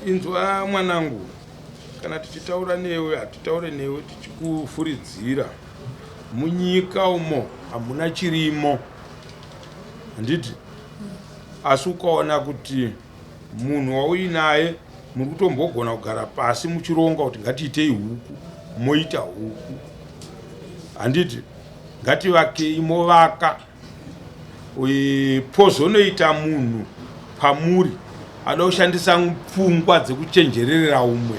Inzwa mwanangu, kana tichitaura newe hatitaure newe tichikufuridzira. Munyika umo hamuna chirimo, handiti? Asi ukaona kuti munhu wauinaye muri kutombogona kugara pasi muchironga kuti ngatiitei huku, moita huku, handiti? Ngativakei movaka. Pozonoita munhu pamuri ada kushandisa pfungwa dzekuchenjerera umwe,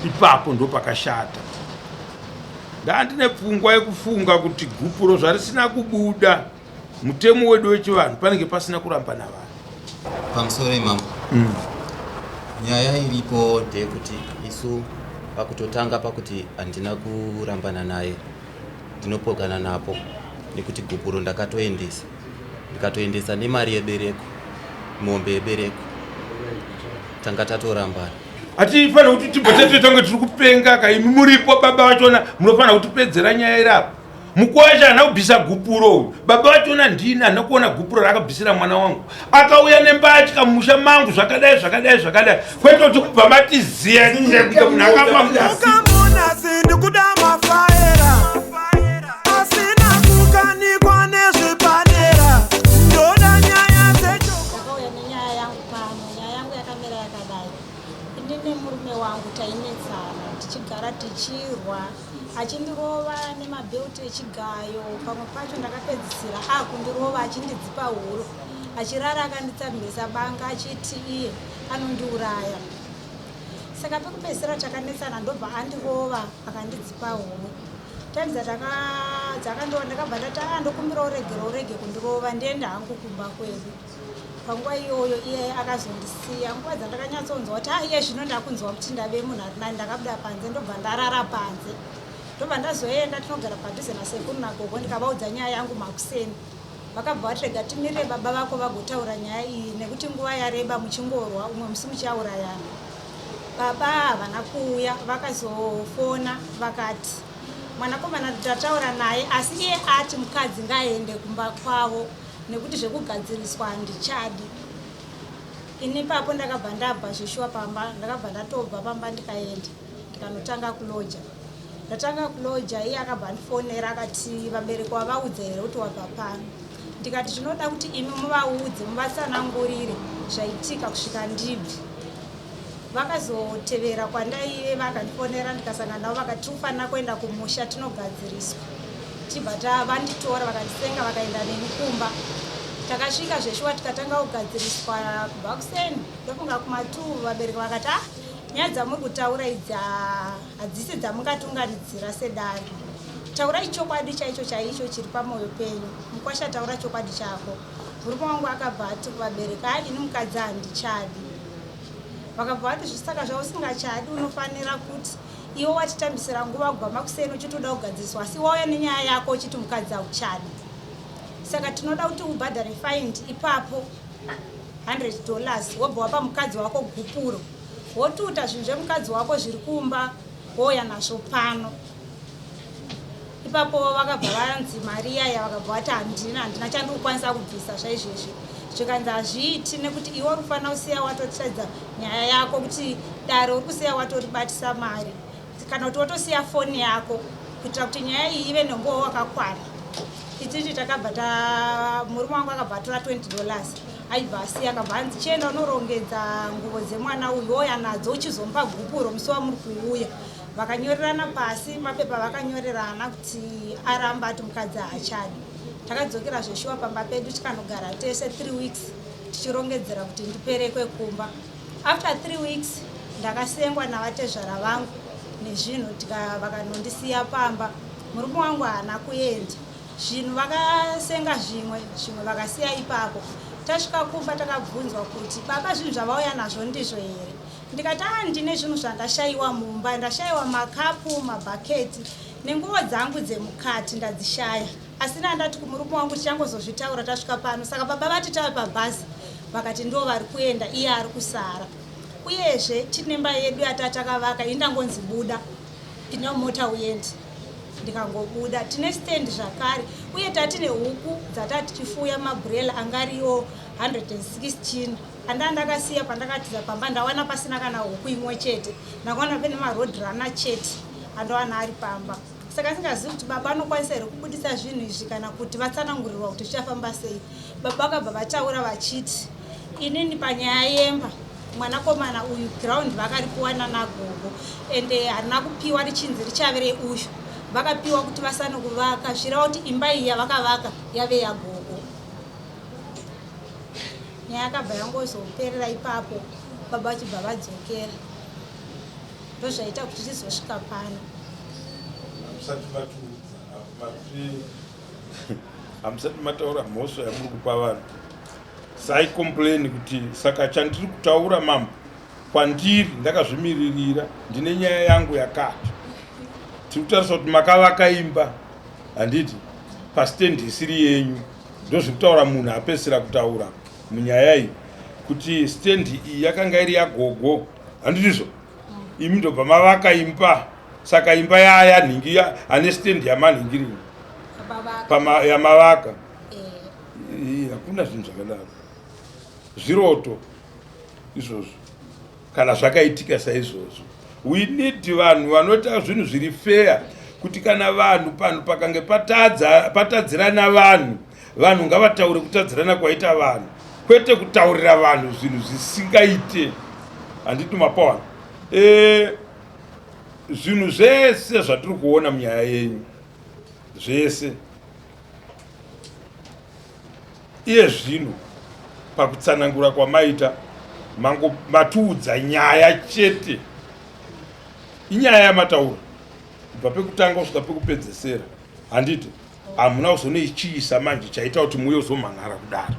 ipapo ndo pakashata. Ndandine pfungwa yekufunga kuti gupuro zvarisina kubuda mutemo wedu wechivanhu panenge pasina kuramba navanhu. Pamusoro imambo, nyaya iripo ndeyekuti isu pakutotanga pakuti handina kurambana naye ndinopokana napo nekuti gupuro ndikatoendesa nemari yebereko, mombe yebereko, tanga tatorambana. Hatifanira kuti tibva tange tiri kupenga kaimi muripo baba vachona munofanira kutipedzera nyaya irapo. Mukwasha hana kubvisa gupuro, baba vachona ndini hana kuona gupuro rakabvisira mwana wangu. Akauya nembatya mumusha mangu zvakadai zvakadai zvakadai. Kwete kuti kubva matiziya kuti munhu akafa mudasi. Murume wangu tainetsana tichigara tichirwa achindirova nemabheuti echigayo, pamwe pacho ndakapedzisira akundirova achindidzipa huro, achirara akanditsambisa banga achiti iye anondiuraya. Saka pekupedzisira takanetsana ndobva andirova akandidzipa huro. Tandidza dzakandova ndakabva ndati ndokumbira urege kundirova ndiende hangu kumba kwedu. Panguva iyoyo iye akazondisiya. Nguva dzandakanyatsonzwa kuti iye zvino ndakunzwa kuti ndave munhu ari nani, ndakabuda panze ndobva ndarara panze. Ndobva ndazoenda tinogara padhuze nasekuru nagogo ndikavaudza nyaya yangu makuseni. Vakabva vati rega timirire baba vako vagotaura nyaya iyi nekuti nguva yareba muchingorwa umwe musi muchaurayana. Baba havana kuuya, vakazofona vakati mwanakomana tataura naye asi iye ati mukadzi ngaende kumba kwavo nekuti zvekugadziriswa handichadi. Ini papo ndakabva ndabva zveshuwa pamba, ndakabva ndatobva pamba ndikaenda ndikanotanga kuloja. Ndatanga kuloja, iye akabva andifonera akati vabereki vavaudza here kuti wabva pano. Ndikati zvinoda kuti imi muvaudze muvatsanangurire zvaitika kusvika ndibvi. Vakazotevera kwandaive vakandifonera ndikasangana navo vakati tinofanira kuenda kumusha tinogadziriswa. Chibva vanditora vakandisenga vakaenda neni kumba. Takasvika zveshuwa tikatanga kugadziriswa kubva kuseni ndofunga kuma2 vabereki vakati nyaya dzamuri kutaura idzi hadzisi dzamungatunganidzira sedare. Taurai chokwadi chaicho chaicho chiri pamwoyo penyu. Mukwasha taura chokwadi chako. Murume wangu akabva ati kuvabereki ini mukadzi handichadi. Vakabva vati zvisaka zvausingachadi unofanira kuti iwo watitambisira nguva kubva makuseni uchitoda kugadziriswa asi wauya nenyaya yako uchiti mukadzi hauchadi. Saka tinoda kuti ubhadhare fine ipapo $100 wobva wapa mukadzi wako gupuro. Wotuta zvinhu zvemukadzi wako zviri kumba wouya nazvo pano. Ipapo vakabva vanzi Maria vakabva vati handina chandikukwanisa kubvisa zvaizvozvi. Zvikanzi hazviiti nekuti iwe uri kufanira kusiya watotadza nyaya yako kuti dare uri kusiya watoribatisa mari kana kuti wotosiya foni yako kuitira kuti nyaya iyi ive nombowo wakakwana. Tititi takabva murume wangu akabva atora $20 aibva asiya akabva anzi chienda unorongedza nguvo dzemwana uyu wouya nadzo uchizompa gupuro musi wamuri kuuya. Vakanyorerana pasi mapepa vakanyorerana kuti aramba ati mukadzi haachadi. Takadzokera zveshuwa pamba pedu tikanogara tese 3 weeks tichirongedzera kuti ndiperekwe kumba. After 3 weeks ndakasengwa navatezvara vangu nezvinhu vakanondisiya pamba. Murume wangu haana kuenda. Zvinhu vakasenga zvimwe vakasiya ipapo. Tasvika kumba takabvunzwa kuti baba zvinhu zvavauya nazvo ndizvo here. Ndikati ndine zvinhu zvandashayiwa mumba, ndashayiwa makapu, mabhaketi nenguvo dzangu dzemukati ndadzishaya. Asi ndandati kumurume wangu tichangozozvitaura tasvika pano. Saka baba vati tave pabhazi vakati ndo vari kuenda iye ari kusara. Uyezve tine imba yedu yatatakavaka indangonzi buda ine mota uyendi. Ndikangobuda tine stand zvakare uye tatine huku dzatati tichifuya mabrela angariwo 116 andakasiya pandakatiza pamba ndawana pasina kana huku imwe chete ndakaona pane maroad runner chete andowana ari pamba saka singazivi kuti baba anokwanisa here kubudisa zvinhu izvi kana kuti vatsanangurirwa kuti zvichafamba sei. Baba vakabva vataura vachiti inini panyaya yemba mwanakomana uyu ground vakaripiwana nagogo ende harina kupiwa richinzi richave reuyu vakapiwa kuti vasanokuvaka zvireva kuti imba iyi yavakavaka yave yagogo. Nyaya yakabva yangozoperera ipapo baba vachibva vadzokera ndozvaita kuti tizosvika pano. Hamusati mataura mhosva yamuri kupa vanhu saicomplaini kuti saka chandiri kutaura mambo kwandiri ndakazvimiririra ndine nyaya yangu yakati tiri kutarisa kuti makavaka imba handiti pasitendi isiri yenyu ndozviri kutaura munhu apedzisira kutaura munyaya iyi kuti stendi iyi yakanga iri yagogo handitizvo imi ndobva mavaka imba saka imba yaya nhingi ane stendi yamanhingirini yamavaka hakuna zvinhu zvakadaro zviroto izvozvo kana zvakaitika saizvozvo. We need vanhu vanoita zvinhu zviri fair kuti kana vanhu panhu pakange patadzirana vanhu ngavataure kutadzirana kwaita vanhu kwete kutaurira vanhu zvinhu zvisingaite handiti mapawana. Zvinhu zvese zvatiri kuona munyaya yenyu zvese iye zvino pakutsanangura kwamaita matiudza nyaya chete inyaya yamataura kubva pekutanga kusvika pekupedzesera handiti hamuna kuzonoichiisa manje chaita kuti muye uzomhan'ara kudaro.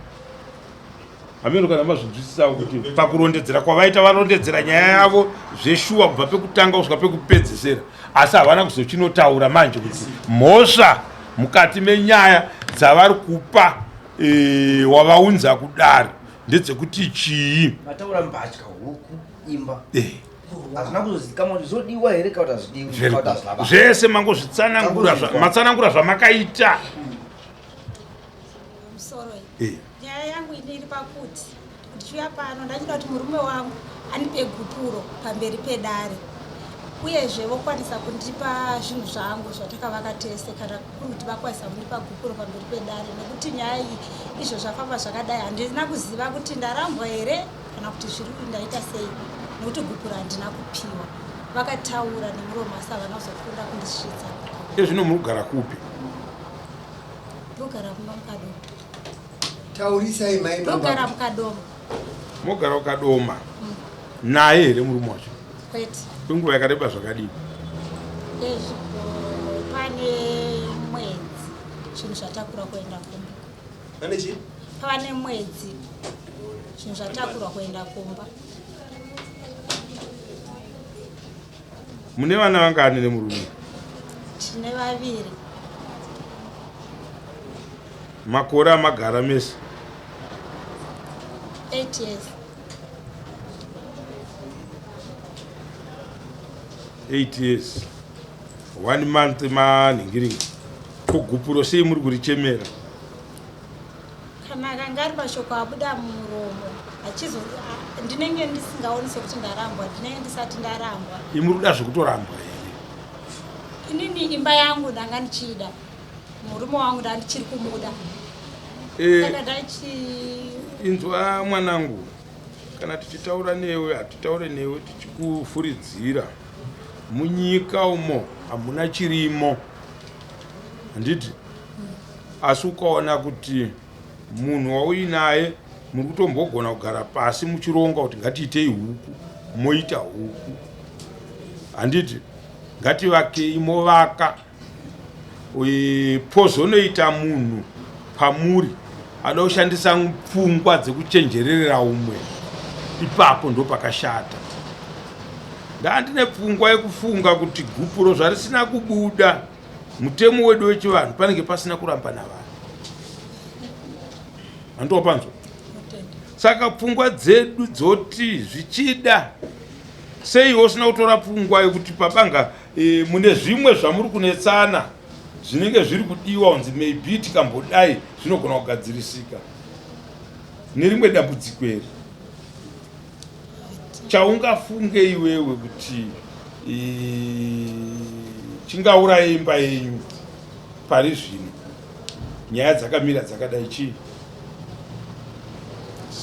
Hameno kana mazvinzwisisa kuti pakurondedzera kwavaita varondedzera nyaya yavo zveshuwa kubva pekutanga kusvika pekupedzesera asi havana kuzochinotaura manje kuti mhosva mukati menyaya dzavari kupa wavaunza kudaro ndedzekuti chii. Mataura mbatya huku imba hazvina kuzozikamwa kuti zodiwa here kana kuti hazvidiwi zvese matsanangura zvamakaita. Nyaya yangu iri pakuti ndichiuya pano ndachida kuti murume wangu anipe gupuro pamberi pedare uyezve vokwanisa kundipa zvinhu zvangu zvatakavaka tese kana kuti vakwanisa kundipa gupuro pamberi pedare nekuti nyaya iyi izvo zvafamba zvakadai handina kuziva kuti ndarambwa here kana kuti zviri ndaita sei nekuti gupuro handina kupiwa. Vakataura nemuromo asi havana kuzokunda kundisvitsa. Zvino munogara kupi? Ndogara kumba Mukadoma. Taurisai mai baba. Ndogara Mukadoma. Mogara ukadoma naye here murume wacho? Kwete. Kwenguva yakareba zvakadini? Pane mwedzi zvinhu zvatakura kuenda kumba. Pane chii? Pane mwedzi zvinhu zvatakura kuenda kumba. Mune vana vangani nemurume? Tine vaviri. Makore amagara mese? 8 years. 8 years. 1 month manhingiringa. Kugupuro sei muri kurichemera? Kana kanga ari mashoko abuda mumuromo ndinenge ndisingaoni sekuti ndarambwa ndinenge ndisati ndarambwa. Imuri kuda zvokutorambwa here? Inini imba yangu ndanga ndichida murume wangu ndandichiri kumuda. Inzwa mwanangu, kana tichitaura newe hatitaure newe tichikufuridzira. Munyika umo hamuna chirimo handiti asi ukaona kuti munhu wauinaye muri kutombogona kugara pasi muchironga kuti ngatiitei huku moita huku handiti ngativakei movaka. Pozonoita munhu pamuri ada kushandisa pfungwa dzekuchenjererera umwe ipapo ndo pakashata. Ndandine pfungwa yekufunga kuti gupuro zvarisina kubuda mutemo wedu wechivanhu panenge pasina kuramba navanhu. Handopanzwa. Saka pfungwa dzedu dzoti zvichida sei usina kutora pfungwa yekuti pabanga mune zvimwe zvamuri kunetsana zvinenge zviri kudiwa unzi maybe tikambodai zvinogona kugadzirisika. nerimwe dambudziko ere chaungafunge iwewe kuti chingauraya imba yenyu pari zvino nyaya dzakamira dzakadai chii?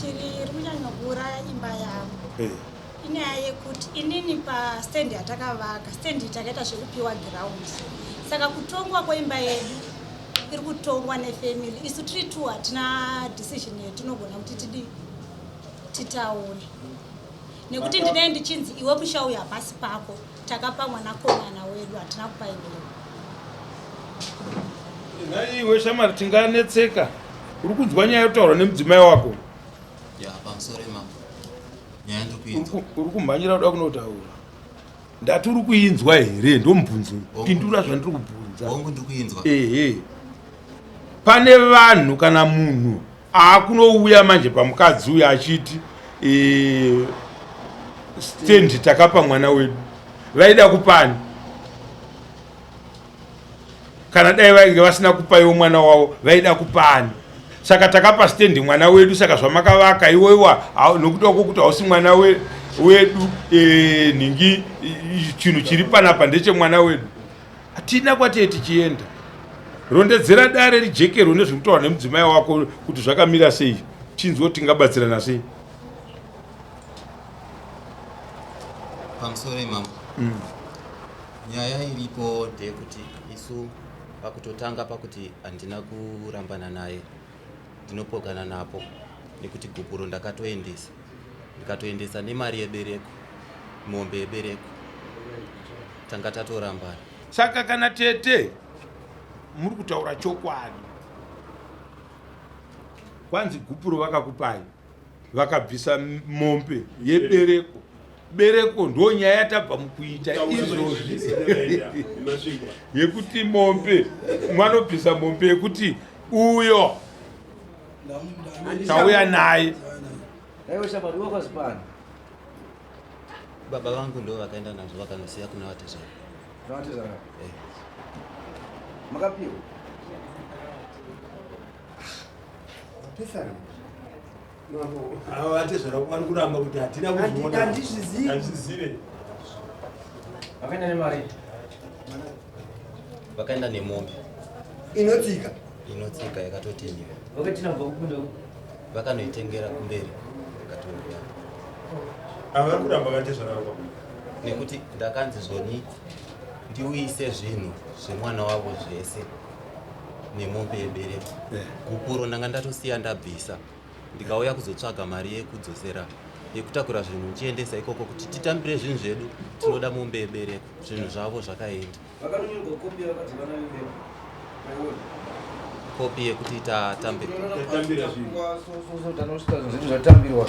Shiri iri kunyanya kuuraya imba yangu inyaya yekuti inini pastendi yatakavaka, stendi takaita zvekupiwa giraundi, saka kutongwa kweimba yedu iri kutongwa nefamily. Isu tiri tu hatina decision yetinogona kuti titaure, nekuti ndinee ndichinzi iwe mushauya pasi pako, takapa mwanakomana wedu, hatina kupa iwewe. Naiwe shamari tinganetseka. Uri kunzwa nyaya yotaura nemudzimai wako? Ya pamusoro mama. Nyaya ndikuinzwa. Uri kumhanyira kuda kunotaura. Ndati uri kuinzwa here ndomubvunzo. Pindura zvandiri kubvunza. Hongu ndikuinzwa. Pane vanhu kana munhu akunouya manje pamukadzi uya achiti stendi takapa mwana wedu. Vaida kupani? Kana dai vainge vasina kupaiwo mwana wavo vaida kupani? Saka takapa stendi mwana wedu, saka zvamakavaka iwewa nokuda kwokuti hausi mwana wedu ningi chinhu chiri panapa ndeche mwana wedu. Hatina kwatei tichienda. Rondedzera dare rijekero nezvekutaura nemudzimai wako kuti zvakamira sei, chinzwa tingabatsirana sei. Pamusoro mama. Nyaya iripo ndeyekuti isu pakutotanga pakuti handina kurambana naye, ndinopokana napo nekuti gupuro ndikatoendesa nemari yebereko, mombe yebereko, tanga tatorambana. Saka kana tete muri kutaura chokwadi, kwanzi gupuro vakakupai, vakabvisa mombe yebereko. Bereko ndo nyaya yatabva mukuita izvozvi yekuti mombe mwanobvisa mombe yekuti uyo tauya naye. Baba vangu ndo vakaenda nazvo vakanosiya kuna vatezana. Makapiwa vatezvara kwari kuramba kuti hatina kuzvizive. vakaenda nemari, Vakaenda nemombe inotsika yakatoteniwa. vakatina kubva kukunda Vakanoitengera kumberi yakatoniwa. ava vari kuramba vatezvara kwa Nekuti ndakanzi zvoni ndiuise zvinhu zvemwana wavo zvese nemombe yebereko. Gupuro ndanga ndatosiya ndabvisa, ndikauya kuzotsvaga mari yekudzosera yekutakura zvinhu ndichiendesa ikoko kuti titambire zvinhu zvedu, tinoda mombe yebereko. Zvinhu zvavo zvakaenda. vakanonyorwa kopi yakadzivana imberi Kopi yekuti tatambira tanosvika zvinhu zvatambirwa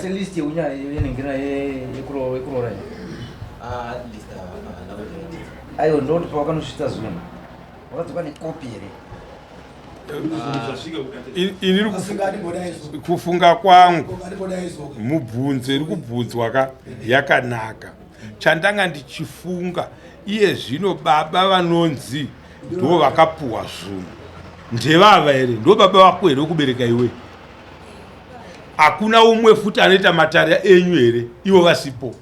selist yeunyaya yenhengera yekurora aiwa ndoti pavakanosvitsa zvinhu vakadzoka nekopi here. Iniri kufunga kwangu mubvunzo iri kubvunzwa yakanaka. Chandanga ndichifunga iye zvino baba vanonzi ndo vakapuwa zvinhu ndevava here, ndo baba vako here kubereka iwe? Hakuna umwe futi anoita matare enyu here ivo vasipo?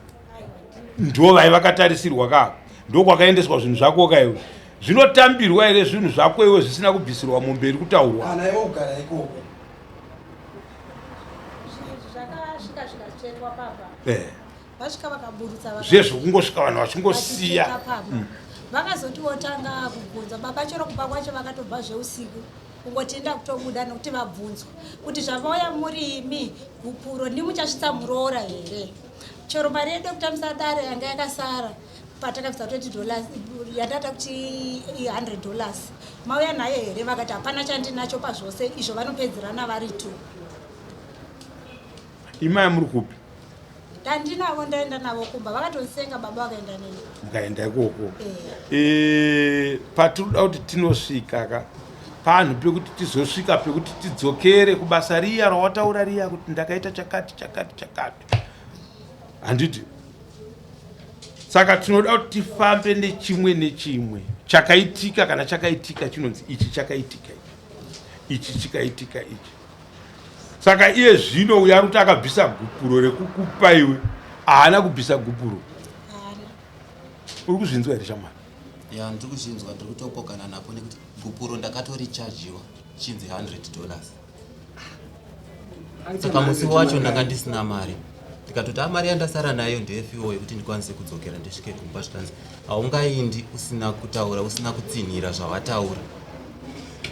Ndo vai vakatarisirwa ka? Ndo kwakaendeswa zvinhu zvako ka iwe? Zvinotambirwa here zvinhu zvako iwe zvisina kubvisirwa mumberi kutaurwa? kana iwe kugara ikoko zvakasvika zvikachekwa papa, vasvika vakaburutsa zvezvo kungosvika vanhu vachingosiya. Vakazoti votanga kubvunza, baba chero kupa kwacho vakatobva zveusiku kungotinda kutobuda nekuti vabvunzwa kuti zvamauya muri imi gupuro ndimuchasvitsa muroora here. Chero mari yedu yekutambisa dare yanga yakasara patakabvisa $20 yatata kuti $100 mauya nayo here? Vakati hapana chandinacho pazvose izvo, vanopedzerana vari tu. Imai muri kupi? Ndandinavo ndaenda navo kumba, vakatonisenga baba vakaenda neni. Mukaenda ikoko. Patinoda kuti tinosvika ka panhu pekuti tizosvika pekuti tidzokere kubasa riya rawataura riya kuti ndakaita chakati. Handiti? Saka tinoda kuti tifambe nechimwe chakaitika, kana chakaitika chinonzi ichi chakaitika, ichi chikaitika ichi. Saka iye zvino uya kuti akabvisa gupuro rekukupa iwe haana kubvisa gupuro. Uri kuzvinzwa here shamwari? Ya ndiri kuzvinzwa, ndiri kutopokana napo nekuti gupuro ndakatorichajiwa chinzi $100. Saka musi wacho ndanga ndisina mari. Ndikatoti mari yandasara nayo ndeyefiwo yekuti ndikwanise kudzokera ndisvike kumba zvikanzi haungaindi usina kutaura, usina kutsinhira zvawataura.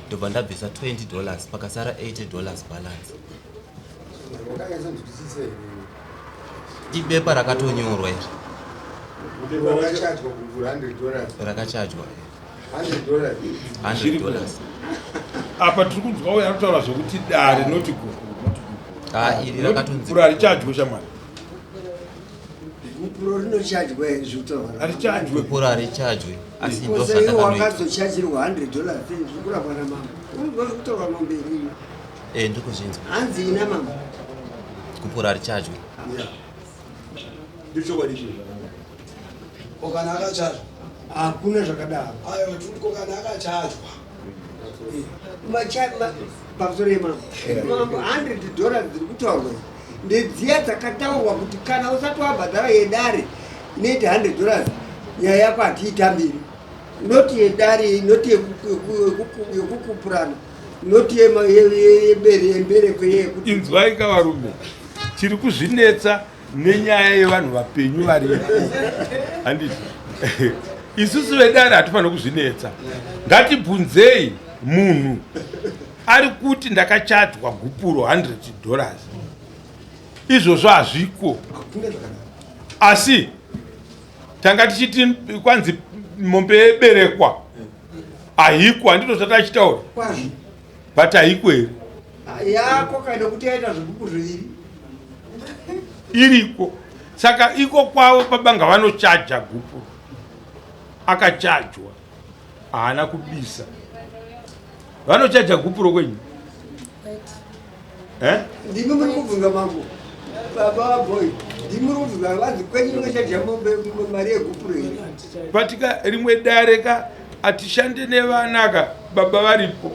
Ndobva ndabvisa $20 pakasara $80 balance. Ibepa rakatonyorwa here. Rakachajwa $100. Apa tiri kunzwa uya anotaura zvokuti dare noti gupu. Iri rakatonzi gupuro harichajwe shamwari. Gupuro rinochajwa zvitaura. Harichajwe. gupuro harichajwe asi ndo Saka zvandakanoita. wakazochajirwa $100 zvikura kwana mama. Uri kutaura mambo iri. Ndiri kuzvinzwa. Hanzi ina mama. Gupuro harichajwe. Ndichokwadi. Kana akachajwa. Hakuna zvakadaro. Aiwa turi kana akachajwa. Pamusoro yemambo. Mambo $100 dziri kutaurwa. Ndedziya dzakataurwa kuti kana usati wabhadhara yedare inoiti $100 nyaya yako hatiitambiri. Noti yedare, noti yekukupurana, noti yembereko yekuti. Inzwai kavarume, tiri kuzvinetsa nenyaya yevanhu vapenyu varipo. Handiti isusu vedare hatifanira kuzvinetsa. Ngatibvunzei munhu ari kuti ndakachajwa gupuro $100. Izvozvo hazviko. Asi tanga tichiti kwanzi mombe yeberekwa haiko, handito zvatachitaura. But haiko here. Yako kana kuti yaita zvigupuro iri. Iriko. Saka iko kwavo pabanga vanochaja gupuro. Akachajwa haana kubisa. Vanochaja gupuro kwenyu? Ndimi muri kubvunza mambo. Baba boy. Ndimi muri kubvunza vanzi kwenyu munochaja mombe mari yegupuro iri. Patika rimwe dareka atishande nevanaka baba varipo.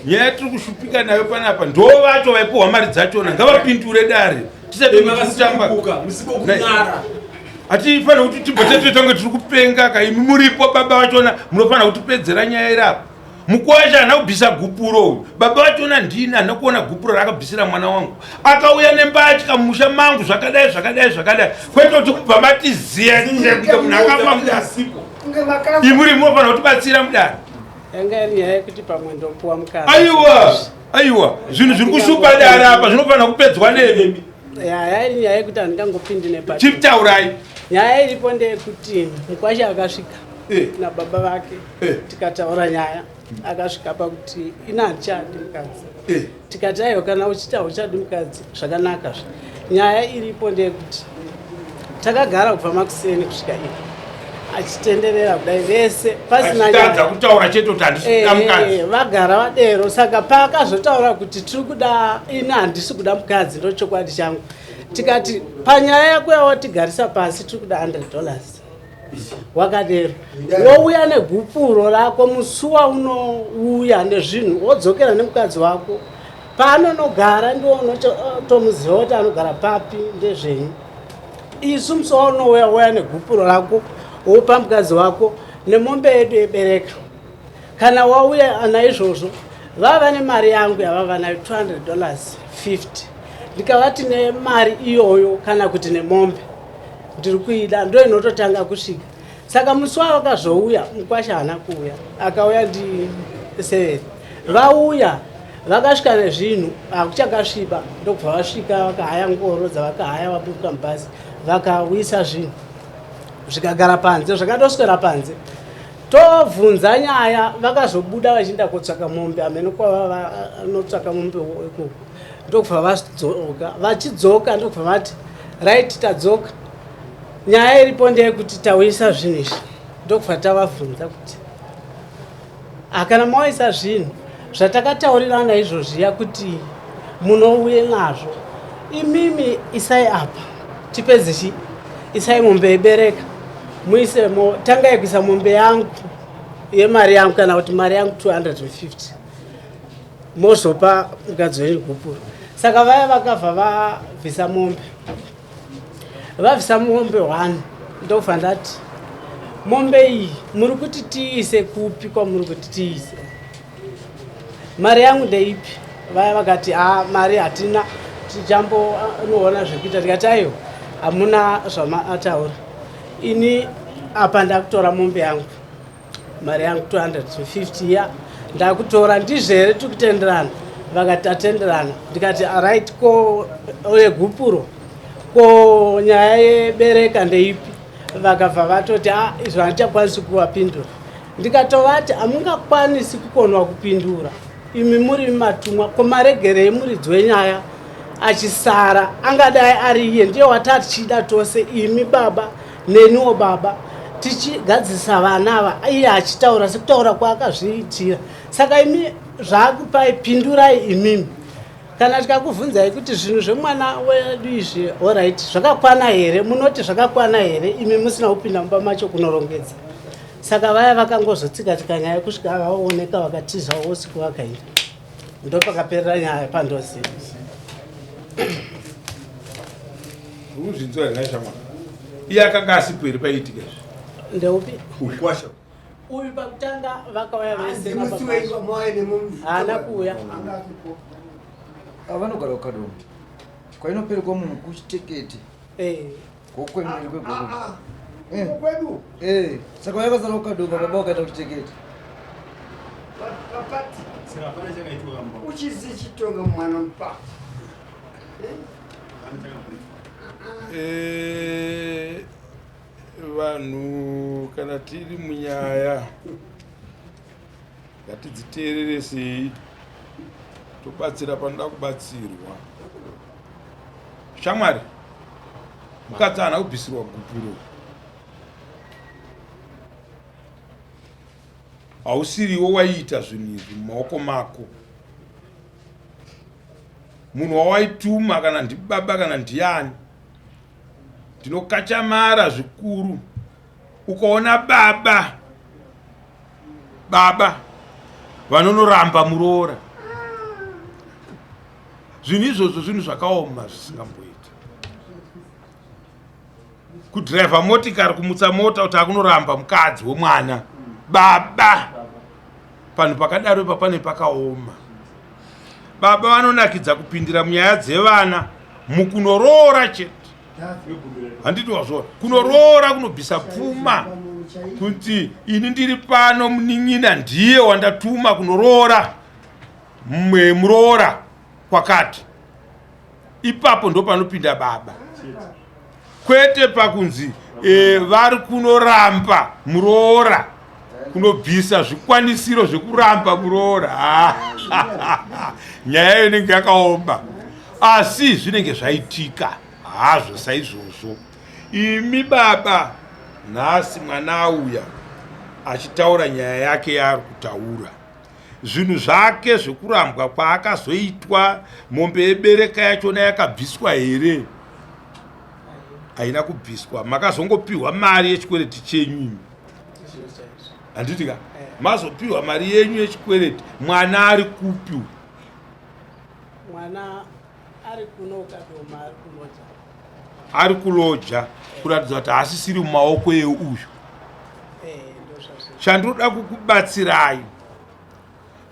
Nyaya tiri kushupika nayo panapa ndo vacho vaipuhwa mari dzachona ngavapindure dare. Tisatamba. Hatifanira kuti tibhote tonge tiri kupenga ka imi muripo baba vachona munofanira kutipedzera nyaya irapo. Mukwasha haana kubvisa gupuro. Baba vachona ndini haana kuona gupuro rakabvisira mwana wangu. Akauya nembatya mumusha mangu zvakadai. Kwete kuti kubva matiziya kuti munhu akafa mudare. Imuri munofanira kutibatsira mudare. Yanga iri nyaya yekuti pamwe ndopuwa mukadzi. Aiwa, zvinhu zviri kushupa dare apa zvinofanira kupedzwa nemi. Nyaya iri nyaya yekuti handingangopindi nepati. Chitaurai. Nyaya iripo ndeyekuti mukwasha akasvika nababa vake. Tikataura nyaya. Akasvika pakuti ina hatichadi mukadzi. Tikati aiwa kana uchita uchadi mukadzi zvakanaka. Nyaya iripo ndeyekuti takagara kubva makuseni kusvika ipo. Achitenderera kudai vese pasina nyaya kutaura chete kuti handisikuda mukadzi. Vagara vadero saka paakazotaura kuti tiri kuda ina handisi kuda mukadzi ndochokwadi changu. Tikati panyaya yako yawatigarisa pasi tiri kuda $100. Wakadero wouya negupuro rako musuwa unouya nezvinhu wodzokera nemukadzi wako paanonogara ndiwo unotomuziva kuti anogara papi ndezvenyu. Isu musuwa unouya negupuro rako wopa mukadzi wako nemombe yedu yebereka. Kana wauya naizvozvo vava nemari yangu yavava nayo $200.50. Ndikavati nemari iyoyo kana kuti nemombe ndiri kuida ndo inototanga kusvika. Saka musi wavakazouya mukwasha haana kuuya, akauya ndi 7. Vauya vakasvika nezvinhu hakuchakasviba ndokubva vasvika vakahaya ngoro dzavakahaya vaburuka mubhazi vakawisa zvinhu zvikagara panze zvakatoswera panze. Tovhunza nyaya vakazobuda vachienda kotsvaka mombe amene kwava vanotsvaka mombe ikoko ndokubva vadzoka. Vachidzoka ndokubva vati right tadzoka. Nyaya iripo ndeyekuti tauyisa zvinhu izvi ndokubva tavabvunza kuti kana mauyisa zvinhu zvatakataurirana izvozviya kuti munouye nazvo imimi isai apa tipedze chi isai mombe yebereka muisemo tangai kuisa mombe yangu yemari yangu kana kuti mari yangu $250 mozopa mukadzi wenyu gupuro. saka vaya vakabva vabvisa mombe. Vabvisa mombe 1 ndokufa ndati mombe iyi muri kuti tiise kupi kwamuri kuti tiise, mari yangu ndeipi? Vaya vakati mari hatina, tichambonoona zvekuita. Tikati aiwa hamuna zvamaataura, ini apa ndakutora mombe yangu, mari yangu 250 ya ndakutora, ndizvere tikutenderana? Vakati tatenderana. Ndikati right, ko yegupuro, ko nyaya yebereka ndeipi? Vakabva vatoti izvo handichakwanisi kuvapindura. Ndikatovati hamungakwanisi kukonwa kupindura, imi muri matumwa, komaregerei muridzi wenyaya achisara angadai ari iye ndiye watatichida tose, imi baba neniwo baba, tichigadzisa vana ava iye achitaura sekutaura kwaakazviitira. Saka imi zvaakupai pindurai imimi. Kana tikakubvunzai kuti zvinhu zvemwana wedu izvi alright zvakakwana here, munoti zvakakwana here, imi musina kupinda mumba macho kunorongedza. Saka vaya vakangozotsika nyaya kusvika vaoneka vakatizawo usiku vakaenda. Ndopakaperera nyaya pandozi. Uzvinzwa here shamwari? Iye akanga asipo here paiitika izvi? Ndeupi? Ukwasha. Uyu pakutanga vakauya vese Ndimusiweizwa mwaene mumzi. haana kuuya. Vanogara ukadoma kwainoperekwa munhu kuchitekete kokweneri kwegoko Kwedu. saka yakazara ukadoma baba wakaita kuchitekete. Papati. Uchizi chitonga mwana mpa. Vanhu kana tiri munyaya ngatidziteereresei, tobatsira panoda kubatsirwa. Shamwari, mukadzi haana kubvisirwa gupuro. Hausiriwo waiita zvinhu izvi mumaoko mako. Munhu wawaituma kana ndibaba kana ndiani, ndinokachamara zvikuru. Ukaona baba vanonoramba muroora, zvinhu izvozvo zvinhu zvakaoma zvisingamboita. Kudhiraivha motikari, kumutsa mota kuti akunoramba mukadzi wemwana, baba, panhu pakadaro ipa pane pakaoma. Baba vanonakidza kupindira munyaya dzevana mukunoroora chete. Handiti wazvona, kunoroora kunobvisa pfuma kuti ini ndiri pano munin'ina ndiye wandatuma kunoroora muroora kwakati. Ipapo ndo panopinda baba, kwete pakunzi vari kunoramba muroora kunobvisa zvikwanisiro zvekuramba muroora. Nyaya inenge yakaoma, asi zvinenge zvaitika hazvo saizvozvo. Imi baba, nhasi mwana auya achitaura nyaya yake yaari kutaura, zvinhu zvake zvekurambwa kwaakazoitwa, mombe yebereka yachona yakabviswa here? Haina kubviswa. Makazongopiwa mari yechikwereti chenyu. Handitika mazopiwa mari yenyu yechikwereti, mwana ari kupi? Mwana ari kuno ukadoma, ari kuloja. Ari kuloja, kuratidza kuti haasisiri mumaoko euyu. Chandinoda kukubatsirai,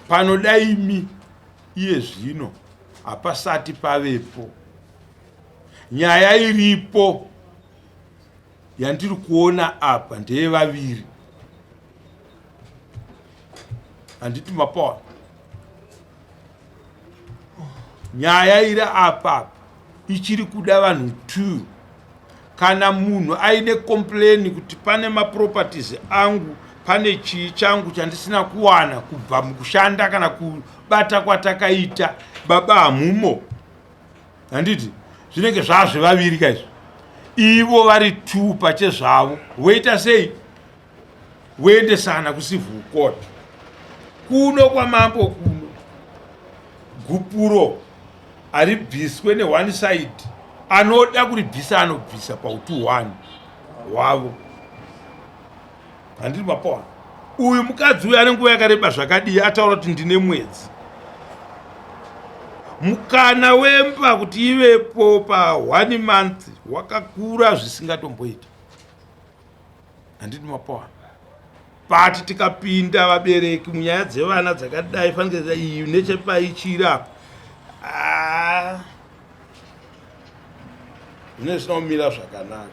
panoda imi iye zvino hapasati pavepo. Nyaya iripo yandiri kuona apa ndeye vaviri. Handiti mapawa. Nyaya iri apa ichiri kuda vanhu 2. Kana munhu aine complain kuti pane maproperties angu, pane chii changu chandisina kuwana kubva mukushanda kana kubata kwatakaita, baba hamumo. Handiti zvinenge zvazvevaviri kaizvo. Ivo vari 2 pachezvavo, woita sei? Woendesana kucivil court. Kuno kwamambo kuno, gupuro haribviswe ne1 side, anoda kuribvisa anobvisa pautu1 wavo. Handiti mapawa. Uyu mukadzi uyu ane nguva yakareba zvakadii ataura kuti ndine mwedzi. mukana wemba kuti ivepo pa1 month wakakura zvisingatomboita. Handiti mapawa pati tikapinda vabereki munyaya dzevana dzakadai fanike iyi nechepaichira zvine zvinomira zvakanaka.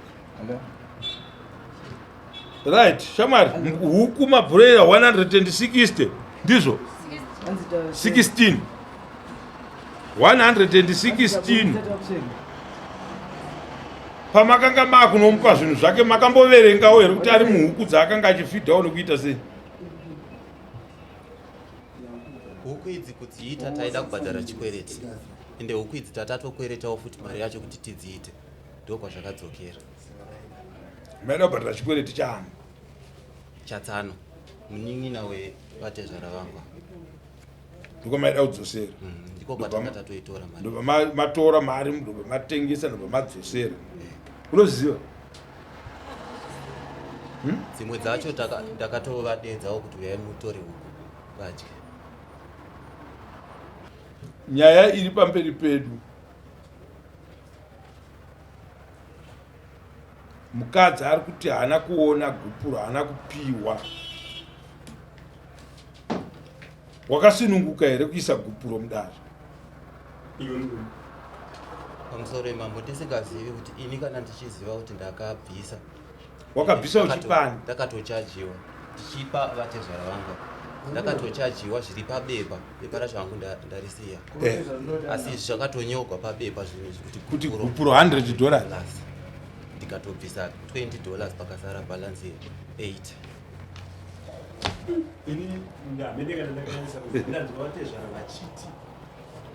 Right, shamari, huku mabhureira 160 ndizvo 16 116 pamakanga makunomupa zvinhu zvake makamboverengawo here kuti ari muhuku dzaakanga achifidhawo nekuita sei? Huku idzi kudziita taida kubhadhara chikwereti, ende huku idzi tatatokweretawo futi mari yacho kuti tidziite, ndokwazvakadzokera. Maida kubhadhara chikwereti chaani? Chatsano munin'ina wevatezvara vangu. Ndiko maida kudzosera? Ndiko kwatanga tatoitora mari. Ndobva matora mari, ndobva matengesa, ndobva madzosera. Unoziva? Dzimwe dzacho ndakatovadedzawo kuti uyai mutore huku vadye. Nyaya iri pamberi pedu, mukadzi ari kuti haana kuona gupuro, haana kupiwa. Wakasununguka here kuisa gupuro mudare? Pamusoro imambo ndisingazivi kuti ini kana ndichiziva kuti ndakabvisa. Wakabvisa uchipani? Ndakatochajiwa ndichipa vatezvara vanga, ndakatochajiwa zviri pabepa, bepa racho hangu ndarisiya. Asi zvakatonyogwa pabepa zvinhu kuti gupuro $100. Ndikatobvisa $20 pakasara balance 8.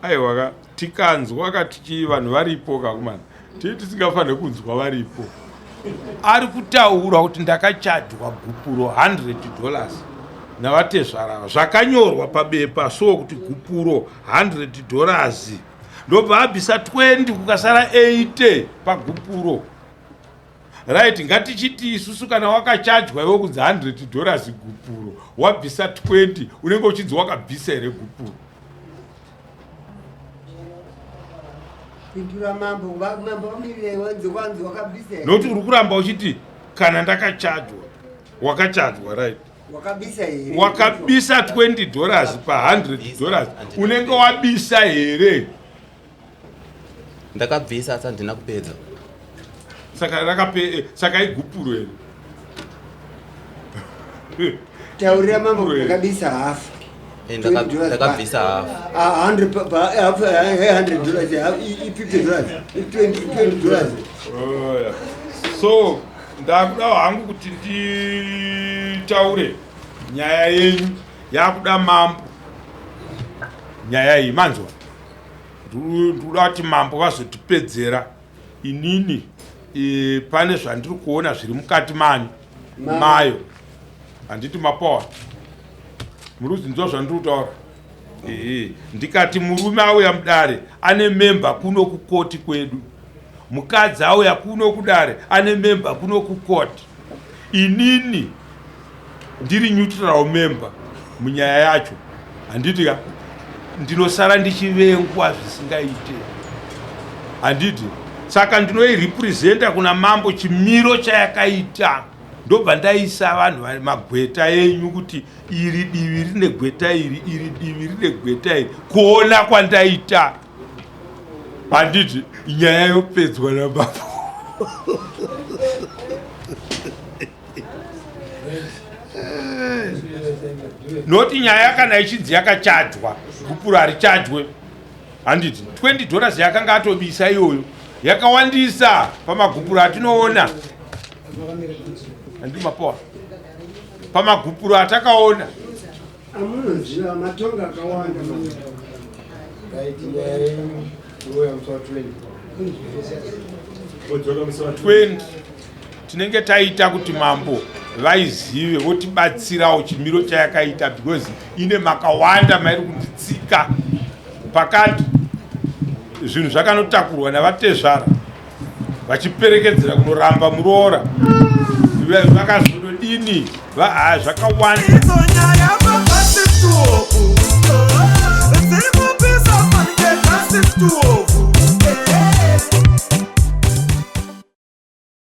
Aiwa, tikanzwa kati vanhu varipo kakumana, tisingafanire kunzwa varipo. Ari kutaura kuti ndakachadhwa gupuro $100 navatezvara, zvakanyorwa pabepa so kuti gupuro $100. Ndobva abvisa 20 kukasara 80 pagupuro. Right, ngatichiti isusu kana wakachadhwa iwe kunzi $100 gupuro, wabvisa 20, unenge uchinzi wakabvisa here gupuro? Pintura mambo vamire wanzi wakabvisa. Noti uri kuramba uchiti kana ndakachadhwa, wakachadhwa, right? Wakabvisa here. Wakabvisa $20 pa $100, unenge wabisa here? Ndakabvisa asi handina kupedza. Saka igupuro here? Taurira mambo ndakabvisa half. Ndakabvisa half. $100, $50, $20. Oh, yeah. So ndakuda hangu kuti nditaure nyaya yenyu yakuda mambo. Nyaya iyi manzwa, ndoda kuti mambo vazotipedzera. Inini pane zvandiri kuona zviri mukati manyu mayo, handiti mapawa. Muruzinzwa zvandiri kutaura? Ndikati murume auya mudare ane memba kuno kukoti kwedu, mukadzi auya kuno kudare ane memba kuno kukoti. Inini ndiri neutral member munyaya yacho, handiti ka ndinosara ndichivengwa zvisingaite, handiti. Saka ndinoirepresenta kuna mambo chimiro chayakaita, ndobva ndaisa vanhu magweta enyu kuti iri divi rine gweta iri, iri divi rine gweta iri, kuona kwandaita. Handiti nyaya yopedzwa nababa. Noti nyaya kana ichinzi yakachadhwa, gupuro harichadhwe, handiti. $20 yakanga atobisa iyoyo, yakawandisa pamagupuro atinoona. Handi mapawa pamagupuro atakaona. Amunoziva matongo akawanda. 20 tinenge taita kuti mambo vaizive votibatsirawo chimiro chayakaita, because ine makawanda mairi kunditsika pakati. Zvinhu zvakanotakurwa navatezvara vachiperekedzera kunoramba muroora, vakazododini zvakawanda. Justice to all.